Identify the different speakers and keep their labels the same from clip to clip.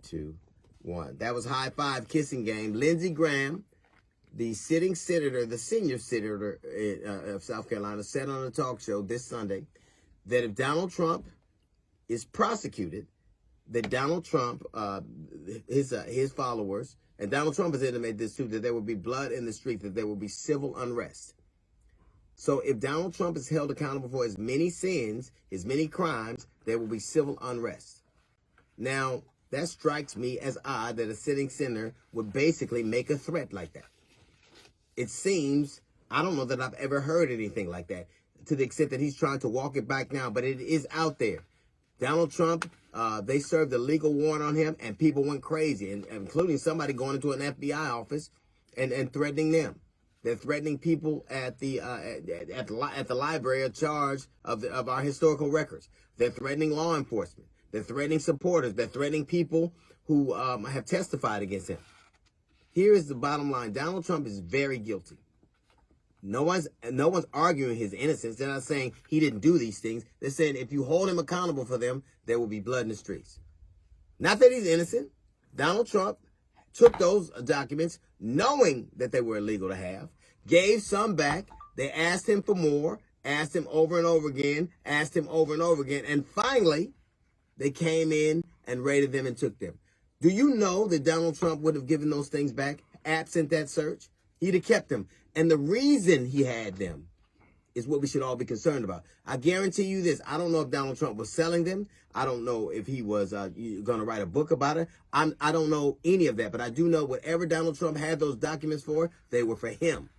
Speaker 1: 2, 1. That was high five kissing game. Lindsey Graham, the sitting senator, the senior senator of South Carolina, said on a talk show this Sunday that if Donald Trump is prosecuted, that Donald Trump, his followers, and Donald Trump has intimated this too, that there will be blood in the street, that there will be civil unrest. So if Donald Trump is held accountable for his many sins, his many crimes, there will be civil unrest. Now, that strikes me as odd that a sitting senator would basically make a threat like that. It seems, I don't know that I've ever heard anything like that, to the extent that he's trying to walk it back now, but it is out there. Donald Trump, they served a legal warrant on him, and people went crazy, including somebody going into an FBI office and threatening them. They're threatening people at the library in charge of our historical records. They're threatening law enforcement. They're threatening supporters. They're threatening people who have testified against him. Here is the bottom line: Donald Trump is very guilty. No one's arguing his innocence. They're not saying he didn't do these things. They're saying if you hold him accountable for them, there will be blood in the streets. Not that he's innocent. Donald Trump took those documents knowing that they were illegal to have, gave some back. They asked him for more, asked him over and over again, asked him over and over again, and finally they came in and raided them and took them. Do you know that Donald Trump would have given those things back absent that search? He'd have kept them. And the reason he had them is what we should all be concerned about. I guarantee you this. I don't know if Donald Trump was selling them. I don't know if he was going to write a book about it. I don't know any of that. But I do know whatever Donald Trump had those documents for, they were for him.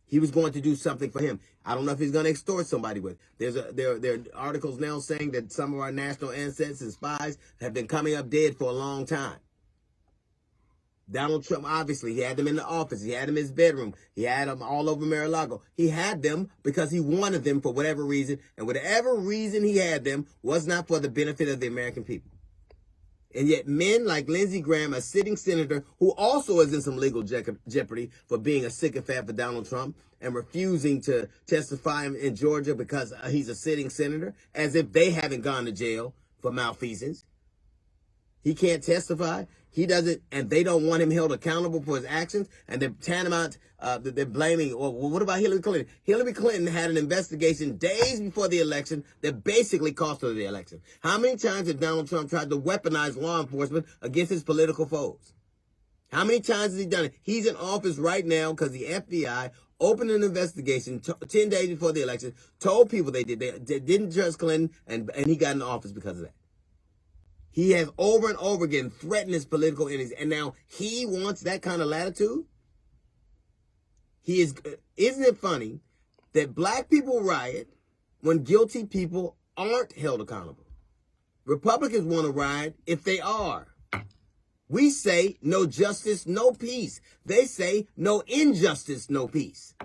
Speaker 1: He was going to do something for him. I don't know if he's going to extort somebody with. There are articles now saying that some of our national assets and spies have been coming up dead for a long time. Donald Trump, obviously, he had them in the office. He had them in his bedroom. He had them all over Mar-a-Lago. He had them because he wanted them for whatever reason. And whatever reason he had them was not for the benefit of the American people. And yet men like Lindsey Graham, a sitting senator who also is in some legal jeopardy for being a sycophant for Donald Trump and refusing to testify in Georgia because he's a sitting senator, as if they haven't gone to jail for malfeasance. He can't testify. He doesn't, and they don't want him held accountable for his actions. And they're tantamount, they're blaming, well, what about Hillary Clinton? Hillary Clinton had an investigation days before the election that basically cost her the election. How many times has Donald Trump tried to weaponize law enforcement against his political foes? How many times has he done it? He's in office right now because the FBI opened an investigation 10 days before the election, told people they didn't trust Clinton, and he got in office because of that. He has over and over again threatened his political enemies, and now he wants that kind of latitude? Isn't it funny that black people riot when guilty people aren't held accountable? Republicans want to riot if they are. We say no justice, no peace. They say no injustice, no peace.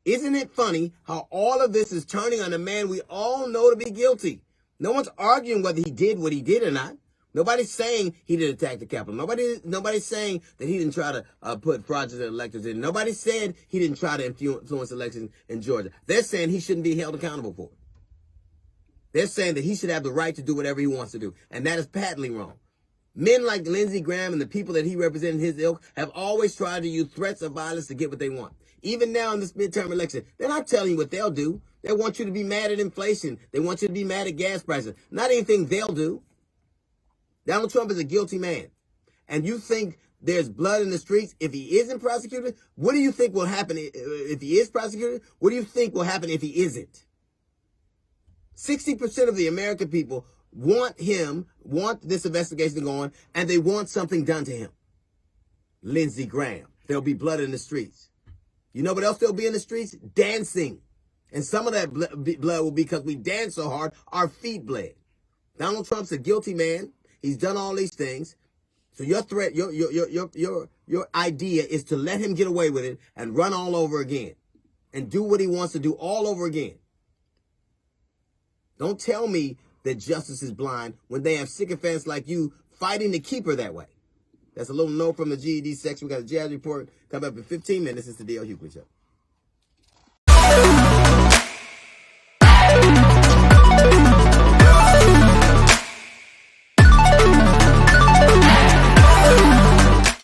Speaker 1: Isn't it funny how all of this is turning on a man we all know to be guilty? No one's arguing whether he did what he did or not. Nobody's saying he didn't attack the Capitol. Nobody's saying that he didn't try to put fraudulent electors in. Nobody said he didn't try to influence elections in Georgia. They're saying he shouldn't be held accountable for it. They're saying that he should have the right to do whatever he wants to do. And that is patently wrong. Men like Lindsey Graham and the people that he represented in his ilk have always tried to use threats of violence to get what they want. Even now in this midterm election, they're not telling you what they'll do. They want you to be mad at inflation. They want you to be mad at gas prices. Not anything they'll do. Donald Trump is a guilty man. And you think there's blood in the streets if he isn't prosecuted? What do you think will happen if he is prosecuted? What do you think will happen if he isn't? 60% of the American people want this investigation going, and they want something done to him. Lindsey Graham. There'll be blood in the streets. You know what else there'll be in the streets? Dancing. And some of that blood will be because we dance so hard, our feet bled. Donald Trump's a guilty man. He's done all these things. So your threat, your idea is to let him get away with it and run all over again and do what he wants to do all over again. Don't tell me that justice is blind when they have sycophants like you fighting to keep her that way. That's a little note from the GED section. We got a jazz report coming up in 15 minutes. It's the D.L. Hughley Show.